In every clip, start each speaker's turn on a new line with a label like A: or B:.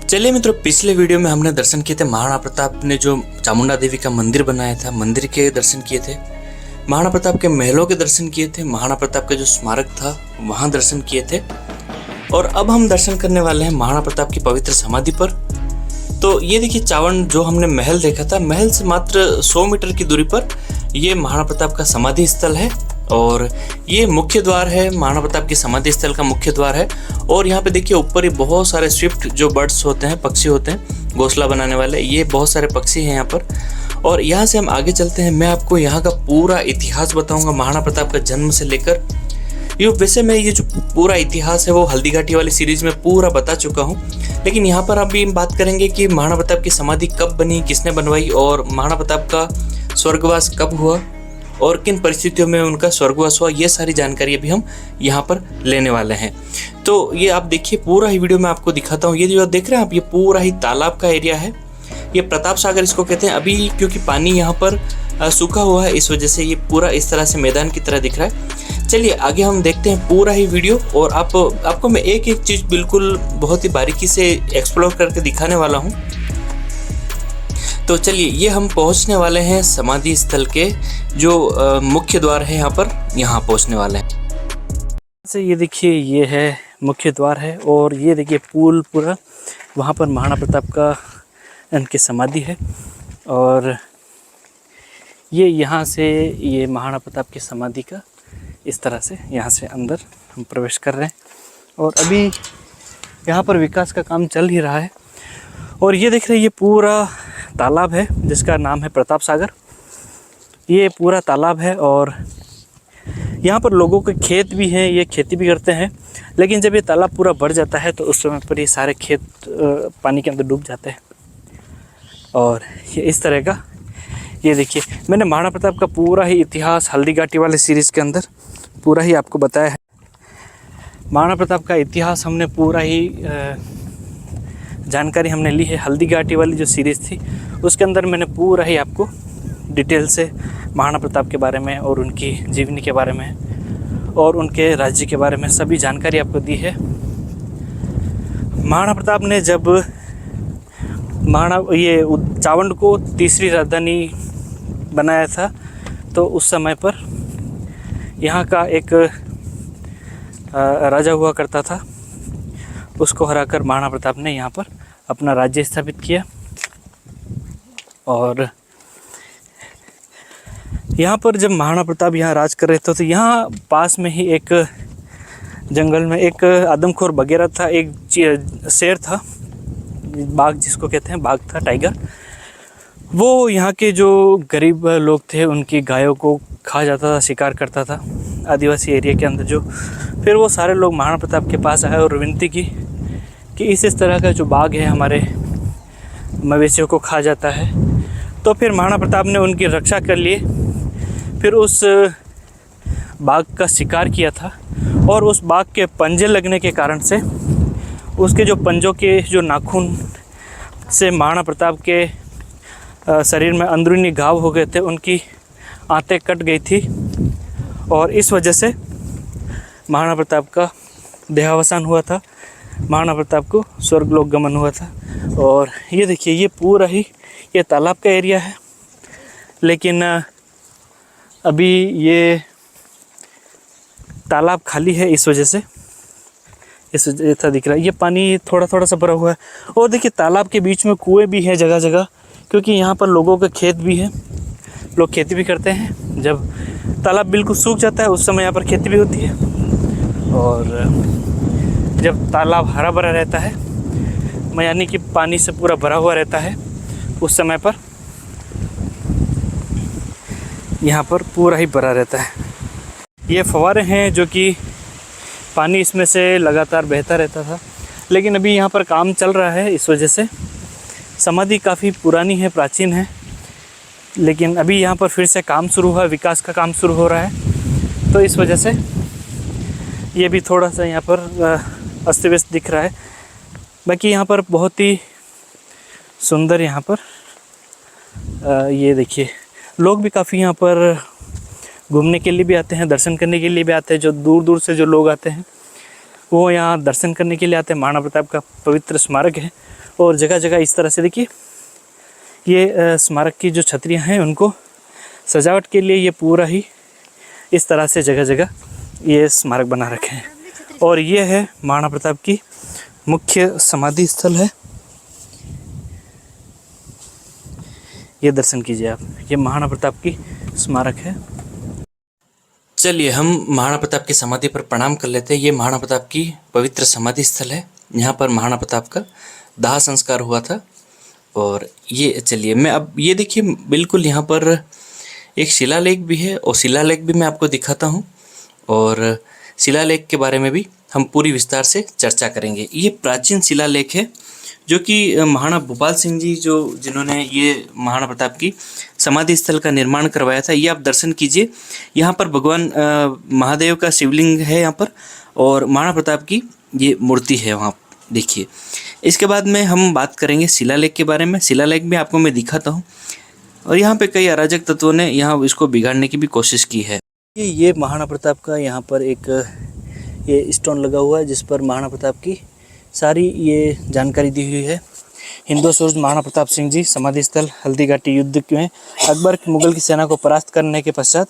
A: चलिए मित्रों, पिछले वीडियो में हमने दर्शन किए थे महाराणा प्रताप ने जो चामुंडा देवी का मंदिर बनाया था, मंदिर के दर्शन किए थे, महाराणा प्रताप के महलों के दर्शन किए थे, महाराणा प्रताप का जो स्मारक था वहाँ दर्शन किए थे। और अब हम दर्शन करने वाले हैं महाराणा प्रताप की पवित्र समाधि पर। तो ये देखिए, चावंड जो हमने महल देखा था, महल से मात्र 100 मीटर की दूरी पर ये महाराणा प्रताप का समाधि स्थल है। और ये मुख्य द्वार है, महाराणा प्रताप की समाधि स्थल का मुख्य द्वार है। और यहाँ पे देखिए ऊपर ही बहुत सारे स्विफ्ट जो बर्ड्स होते हैं, पक्षी होते हैं घोंसला बनाने वाले, ये बहुत सारे पक्षी हैं यहाँ पर। और यहाँ से हम आगे चलते हैं, मैं आपको यहाँ का पूरा इतिहास बताऊँगा, महाराणा प्रताप का जन्म से लेकर। ये वैसे मैं ये जो पूरा इतिहास है वो हल्दी घाटी वाली सीरीज में पूरा बता चुका हूँ, लेकिन यहाँ पर अभी हम बात करेंगे कि महाराणा प्रताप की समाधि कब बनी, किसने बनवाई, और महाराणा प्रताप का स्वर्गवास कब हुआ और किन परिस्थितियों में उनका स्वर्गवास हुआ। ये सारी जानकारी अभी हम यहाँ पर लेने वाले हैं। तो ये आप देखिए, पूरा ही वीडियो में आपको दिखाता हूँ। ये जो देख रहे हैं आप, ये पूरा ही तालाब का एरिया है। ये प्रताप सागर इसको कहते हैं। अभी क्योंकि पानी यहाँ पर सूखा हुआ है, इस वजह से ये पूरा इस तरह से मैदान की तरह दिख रहा है। चलिए आगे हम देखते हैं पूरा ही वीडियो, और आपको मैं एक एक चीज़ बिल्कुल बहुत ही बारीकी से एक्सप्लोर करके दिखाने वाला हूँ। तो चलिए, ये हम पहुंचने वाले हैं समाधि स्थल के जो मुख्य द्वार है, यहाँ पहुंचने वाले हैं। से ये देखिए, ये है मुख्य द्वार है, और ये देखिए पुल पूरा, वहाँ पर महाराणा प्रताप का उनकी समाधि है। और ये यहाँ से ये महाराणा प्रताप की समाधि का इस तरह से यहाँ से अंदर हम प्रवेश कर रहे हैं। और अभी यहाँ पर विकास का काम चल ही रहा है। और ये देख रहे हैं, ये पूरा तालाब है जिसका नाम है प्रताप सागर। ये पूरा तालाब है और यहाँ पर लोगों के खेत भी हैं, ये खेती भी करते हैं। लेकिन जब ये तालाब पूरा भर जाता है तो उस समय पर ये सारे खेत पानी के अंदर डूब जाते हैं। और ये इस तरह का, ये देखिए, मैंने महाराणा प्रताप का पूरा ही इतिहास हल्दी घाटी वाले सीरीज़ के अंदर पूरा ही आपको बताया है। महाराणा प्रताप का इतिहास हमने पूरा ही जानकारी हमने ली है। हल्दी घाटी वाली जो सीरीज़ थी उसके अंदर मैंने पूरा ही आपको डिटेल से महाराणा प्रताप के बारे में और उनकी जीवनी के बारे में और उनके राज्य के बारे में सभी जानकारी आपको दी है। महाराणा प्रताप ने जब ये चावंड को तीसरी राजधानी बनाया था, तो उस समय पर यहाँ का एक राजा हुआ करता था, उसको हराकर महाराणा प्रताप ने यहाँ पर अपना राज्य स्थापित किया। और यहाँ पर जब महाराणा प्रताप यहाँ राज कर रहे थे तो यहाँ पास में ही एक जंगल में एक आदमखोर बगेरा था, एक शेर था, बाघ जिसको कहते हैं, बाघ था, टाइगर। वो यहाँ के जो गरीब लोग थे उनकी गायों को खा जाता था, शिकार करता था आदिवासी एरिया के अंदर जो। फिर वो सारे लोग महाराणा प्रताप के पास आए और विनती की कि इस तरह का जो बाघ है हमारे मवेशियों को खा जाता है। तो फिर महाराणा प्रताप ने उनकी रक्षा कर लिए। फिर उस बाघ का शिकार किया था, और उस बाघ के पंजे लगने के कारण से उसके जो पंजों के जो नाखून से महाराणा प्रताप के शरीर में अंदरूनी घाव हो गए थे, उनकी आंतें कट गई थी। और इस वजह से महाराणा प्रताप का देहावसान हुआ था, महाराणा प्रताप को स्वर्गलोक गमन हुआ था। और ये देखिए, ये पूरा ही ये तालाब का एरिया है, लेकिन अभी ये तालाब खाली है, इस वजह से ऐसा दिख रहा है। ये पानी थोड़ा थोड़ा सा भरा हुआ है। और देखिए, तालाब के बीच में कुएँ भी हैं जगह जगह, क्योंकि यहाँ पर लोगों के खेत भी हैं, लोग खेती भी करते हैं। जब तालाब बिल्कुल सूख जाता है उस समय यहाँ पर खेती भी होती है। और जब तालाब हरा भरा रहता है, यानी कि पानी से पूरा भरा हुआ रहता है, उस समय पर यहाँ पर पूरा ही भरा रहता है। ये फव्वारे हैं जो कि पानी इसमें से लगातार बहता रहता था, लेकिन अभी यहाँ पर काम चल रहा है, इस वजह से समाधि काफ़ी पुरानी है, प्राचीन है, लेकिन अभी यहाँ पर फिर से काम शुरू हुआ, विकास का काम शुरू हो रहा है। तो इस वजह से ये भी थोड़ा सा यहाँ पर अस्त व्यस्त दिख रहा है। बाकी यहाँ पर बहुत ही सुंदर, यहाँ पर ये देखिए, लोग भी काफ़ी यहाँ पर घूमने के लिए भी आते हैं, दर्शन करने के लिए भी आते हैं। जो दूर दूर से जो लोग आते हैं वो यहाँ दर्शन करने के लिए आते हैं। महाराणा प्रताप का पवित्र स्मारक है
B: और जगह जगह इस तरह से देखिए ये स्मारक की जो छतरियाँ हैं उनको सजावट के लिए ये पूरा ही इस तरह से जगह जगह ये स्मारक बना रखे हैं। और ये है महाराणा प्रताप की मुख्य समाधि स्थल है, ये दर्शन कीजिए आप, ये महाराणा प्रताप की स्मारक है।
A: चलिए हम महाराणा प्रताप की समाधि पर प्रणाम कर लेते हैं। ये महाराणा प्रताप की पवित्र समाधि स्थल है, यहाँ पर महाराणा प्रताप का दाह संस्कार हुआ था। और ये चलिए मैं अब ये देखिए बिल्कुल यहाँ पर एक शिलालेख भी है और शिलालेख भी मैं आपको दिखाता हूँ और शिलालेख के बारे में भी हम पूरी विस्तार से चर्चा करेंगे। ये प्राचीन शिलालेख है जो कि महाराणा भूपाल सिंह जी जिन्होंने ये महाराणा प्रताप की समाधि स्थल का निर्माण करवाया था। ये आप दर्शन कीजिए, यहाँ पर भगवान महादेव का शिवलिंग है यहाँ पर और महाराणा प्रताप की ये मूर्ति है वहाँ देखिए। इसके बाद में हम बात करेंगे शिलालेख के बारे में। शिलालेख भी आपको मैं दिखाता हूँ और यहाँ पे कई अराजक तत्वों ने यहाँ इसको बिगाड़ने की भी कोशिश की है।
B: ये महाराणा प्रताप का यहाँ पर एक ये स्टोन लगा हुआ है जिस पर महाराणा प्रताप की सारी ये जानकारी दी हुई है। हिंदू सूरज महाराणा प्रताप सिंह जी समाधि स्थल हल्दी घाटी युद्ध में अकबर मुगल की सेना को परास्त करने के पश्चात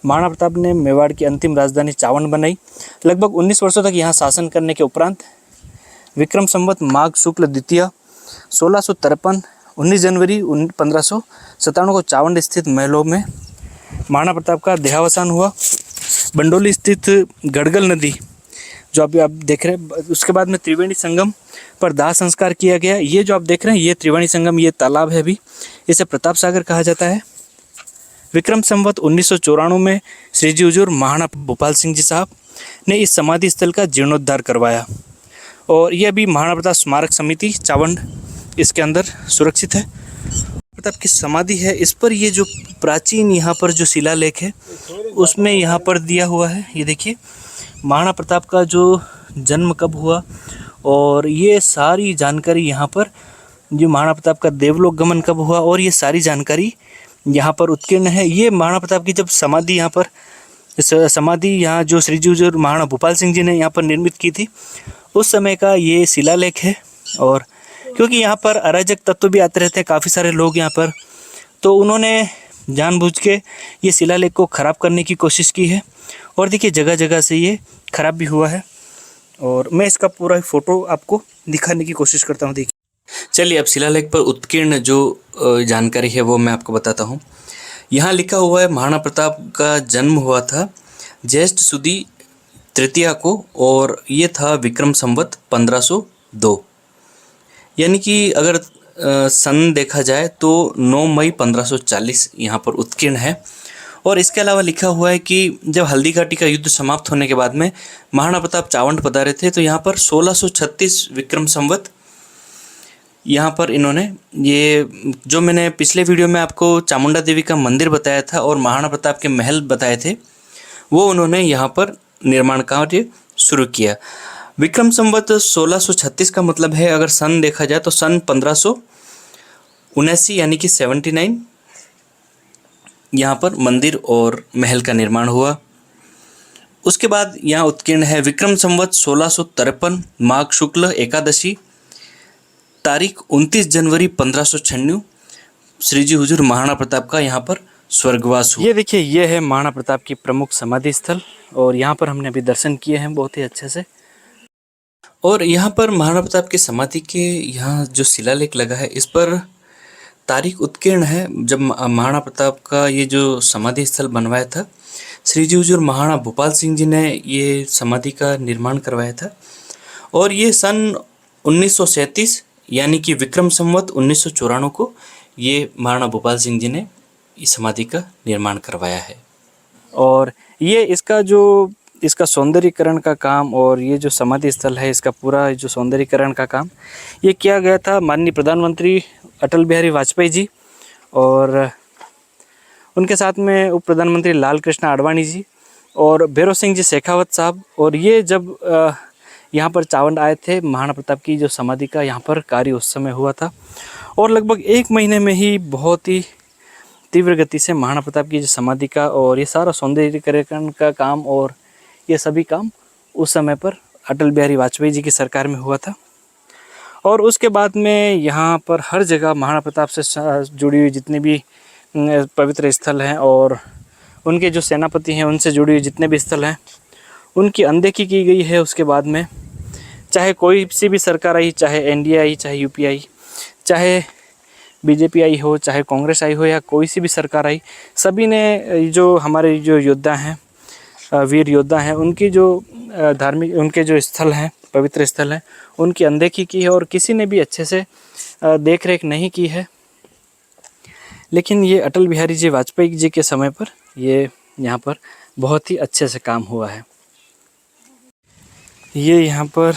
B: महाराणा प्रताप ने मेवाड़ की अंतिम राजधानी चावंड बनाई। लगभग 19 वर्षों तक यहाँ शासन करने के उपरांत विक्रम संवत माघ शुक्ल द्वितीय 1653 19 जनवरी 1597 को चावंड स्थित महलों में महाराणा प्रताप का देहावसान हुआ। बंडोली स्थित गड़गल नदी जो अभी आप देख रहे हैं, उसके बाद में त्रिवेणी संगम पर दाह संस्कार किया गया। ये जो आप देख रहे हैं ये त्रिवेणी संगम, ये तालाब है, अभी इसे प्रताप सागर कहा जाता है। विक्रम संवत 1994 में श्री जी हुजूर महाराणा भूपाल सिंह जी साहब ने इस समाधि स्थल का जीर्णोद्धार करवाया और ये अभी महाराणा प्रताप स्मारक समिति चावंड इसके अंदर सुरक्षित है। प्रताप की समाधि है, इस पर ये जो प्राचीन यहाँ पर जो शिलालेख है उसमें यहाँ पर दिया हुआ है। ये देखिए महाराणा प्रताप का जो जन्म कब हुआ और ये सारी जानकारी यहाँ पर, जो महाराणा प्रताप का देवलोक गमन कब हुआ और ये सारी जानकारी यहाँ पर उत्कीर्ण है। ये महाराणा प्रताप की जब समाधि यहाँ पर समाधि यहाँ जो श्री जी हुजूर महाराणा भूपाल सिंह जी ने यहाँ पर निर्मित की थी उस समय का ये शिलालेख है। और क्योंकि यहाँ पर अराजक तत्व भी आते रहते हैं, काफ़ी सारे लोग यहाँ पर, तो उन्होंने जानबूझ के ये शिलालेख को ख़राब करने की कोशिश की है और देखिए जगह जगह से ये ख़राब भी हुआ है और मैं इसका पूरा फ़ोटो आपको दिखाने की कोशिश करता हूँ। देखिए
A: चलिए अब शिलालेख पर उत्कीर्ण जो जानकारी है वो मैं आपको बताता हूँ। यहाँ लिखा हुआ है महाराणा प्रताप का जन्म हुआ था ज्येष्ठ सुदी तृतीया को और ये था विक्रम संवत 1502, यानी कि अगर सन देखा जाए तो 9 मई 1540 यहाँ पर उत्कीर्ण है। और इसके अलावा लिखा हुआ है कि जब हल्दी घाटी का युद्ध समाप्त होने के बाद में महाराणा प्रताप चावंड पधारे थे तो यहाँ पर 1636 विक्रम संवत यहाँ पर इन्होंने ये जो मैंने पिछले वीडियो में आपको चामुंडा देवी का मंदिर बताया था और महाराणा प्रताप के महल बताए थे वो उन्होंने यहाँ पर निर्माण कार्य शुरू किया। विक्रम संवत 1636 का मतलब है अगर सन देखा जाए तो सन 1579 यानी कि 79 यहाँ पर मंदिर और महल का निर्माण हुआ। उसके बाद यहाँ उत्कीर्ण है विक्रम संवत 1653 माघ शुक्ल एकादशी तारीख 29 जनवरी 1596 श्री जी हुजूर महाराणा प्रताप का यहाँ पर स्वर्गवास हुआ।
B: ये देखिए ये है महाराणा प्रताप की प्रमुख समाधि स्थल और यहाँ पर हमने अभी दर्शन किए हैं बहुत ही अच्छे से।
A: और यहाँ पर महाराणा प्रताप की समाधि के यहाँ जो शिलालेख लगा है इस पर तारीख उत्कीर्ण है जब महाराणा प्रताप का ये जो समाधि स्थल बनवाया था श्री जी हुजूर महाराणा भूपाल सिंह जी ने ये समाधि का निर्माण करवाया था और ये सन 1937 यानी कि विक्रम संवत 1994 को ये महाराणा भूपाल सिंह जी ने इस समाधि का निर्माण करवाया है।
B: और ये इसका सौंदर्यीकरण का काम और ये जो समाधि स्थल है इसका पूरा जो सौंदर्यीकरण का काम ये किया गया था माननीय प्रधानमंत्री अटल बिहारी वाजपेयी जी और उनके साथ में उप प्रधानमंत्री लाल कृष्ण आडवाणी जी और भैरव सिंह जी शेखावत साहब। और ये जब यहाँ पर चावंड आए थे महाराणा प्रताप की जो समाधि का यहाँ पर कार्य उस समय हुआ था और लगभग 1 महीने में ही बहुत ही तीव्र गति से महाराणा प्रताप की जो समाधि का और ये सारा सौंदर्यीकरण का काम और ये सभी काम उस समय पर अटल बिहारी वाजपेयी जी की सरकार में हुआ था। और उसके बाद में यहाँ पर हर जगह महाराणा प्रताप से जुड़ी हुई जितनी भी पवित्र स्थल हैं और उनके जो सेनापति हैं उनसे जुड़ी हुई जितने भी स्थल हैं उनकी अनदेखी की गई है। उसके बाद में चाहे कोई सी भी सरकार आई, चाहे एनडीए आई, चाहे यूपी आई, चाहे बीजेपी आई हो, चाहे कांग्रेस आई हो या कोई सी भी सरकार आई, सभी ने जो हमारे जो योद्धा हैं, वीर योद्धा हैं, उनकी जो धार्मिक उनके जो स्थल हैं, पवित्र स्थल हैं, उनकी अनदेखी की है और किसी ने भी अच्छे से देख रेख नहीं की है। लेकिन ये अटल बिहारी जी वाजपेयी जी के समय पर ये यहाँ पर बहुत ही अच्छे से काम हुआ है। ये यहाँ पर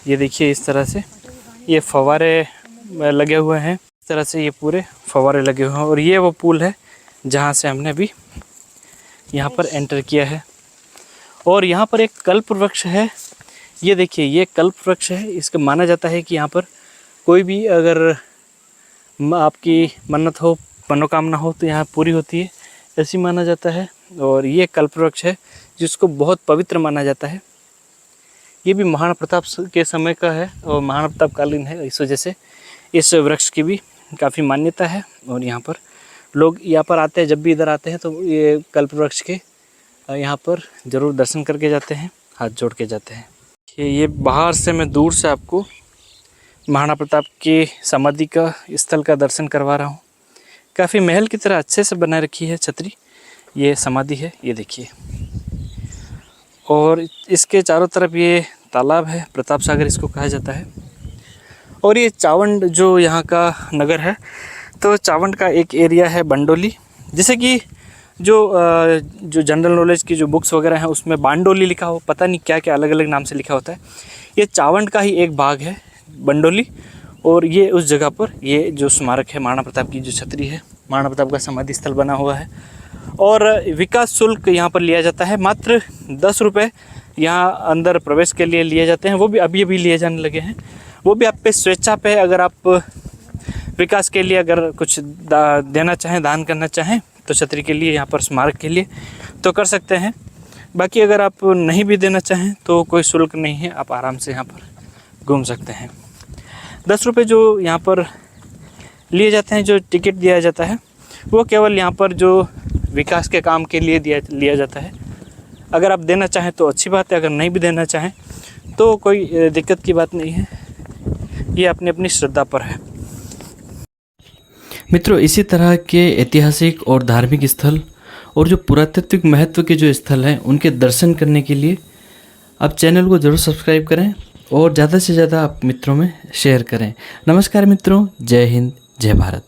B: ये देखिए इस तरह से ये फव्वारे लगे हुए हैं, इस तरह से ये पूरे फव्वारे लगे हुए हैं और ये वो पुल है जहाँ से हमने अभी यहाँ पर एंटर किया है। और यहाँ पर एक कल्प वृक्ष है, ये देखिए ये कल्प वृक्ष है। इसका माना जाता है कि यहाँ पर कोई भी अगर आपकी मन्नत हो, मनोकामना हो तो यहाँ पूरी होती है, ऐसी माना जाता है। और ये कल्प वृक्ष है जिसको बहुत पवित्र माना जाता है। ये भी महाराणा प्रताप के समय का है और महाराणा प्रताप कालीन है, इस वजह से इस वृक्ष की भी काफ़ी मान्यता है। और यहाँ पर लोग यहाँ पर आते हैं, जब भी इधर आते हैं तो ये कल्प वृक्ष के यहाँ पर ज़रूर दर्शन करके जाते हैं, हाथ जोड़ के जाते हैं। ये बाहर से मैं दूर से आपको महाराणा प्रताप की समाधि का स्थल का दर्शन करवा रहा हूँ। काफ़ी महल की तरह अच्छे से बना रखी है छतरी, ये समाधि है, ये देखिए। और इसके चारों तरफ ये तालाब है, प्रताप सागर इसको कहा जाता है। और ये चावंड जो यहाँ का नगर है, तो चावंड का एक एरिया है बंडोली, जैसे कि जो जनरल नॉलेज की जो बुक्स वगैरह हैं उसमें बांडोली लिखा हो, पता नहीं क्या क्या अलग अलग नाम से लिखा होता है। ये चावंड का ही एक भाग है बंडोली। और ये उस जगह पर ये जो स्मारक है महाराणा प्रताप की जो छतरी है, महाराणा प्रताप का समाधि स्थल बना हुआ है। और विकास शुल्क यहाँ पर लिया जाता है, मात्र 10 रुपये यहाँ अंदर प्रवेश के लिए लिए जाते हैं। वो भी अभी अभी लिए जाने लगे हैं, वो भी आप पे स्वेच्छा पे। अगर आप विकास के लिए अगर कुछ देना चाहें, दान करना चाहें तो छतरी के लिए, यहाँ पर स्मारक के लिए तो कर सकते हैं। बाकी अगर आप नहीं भी देना चाहें तो कोई शुल्क नहीं है, आप आराम से यहाँ पर घूम सकते हैं। 10 रुपये जो यहाँ पर लिए जाते हैं, जो टिकट दिया जाता है, वो केवल यहाँ पर जो विकास के काम के लिए लिया जाता है। अगर आप देना चाहें तो अच्छी बात है, अगर नहीं भी देना चाहें तो कोई दिक्कत की बात नहीं है, ये अपनी अपनी श्रद्धा पर है।
A: मित्रों, इसी तरह के ऐतिहासिक और धार्मिक स्थल और जो पुरातात्विक महत्व के जो स्थल हैं उनके दर्शन करने के लिए आप चैनल को ज़रूर सब्सक्राइब करें और ज़्यादा से ज़्यादा आप मित्रों में शेयर करें। नमस्कार मित्रों, जय हिंद, जय भारत।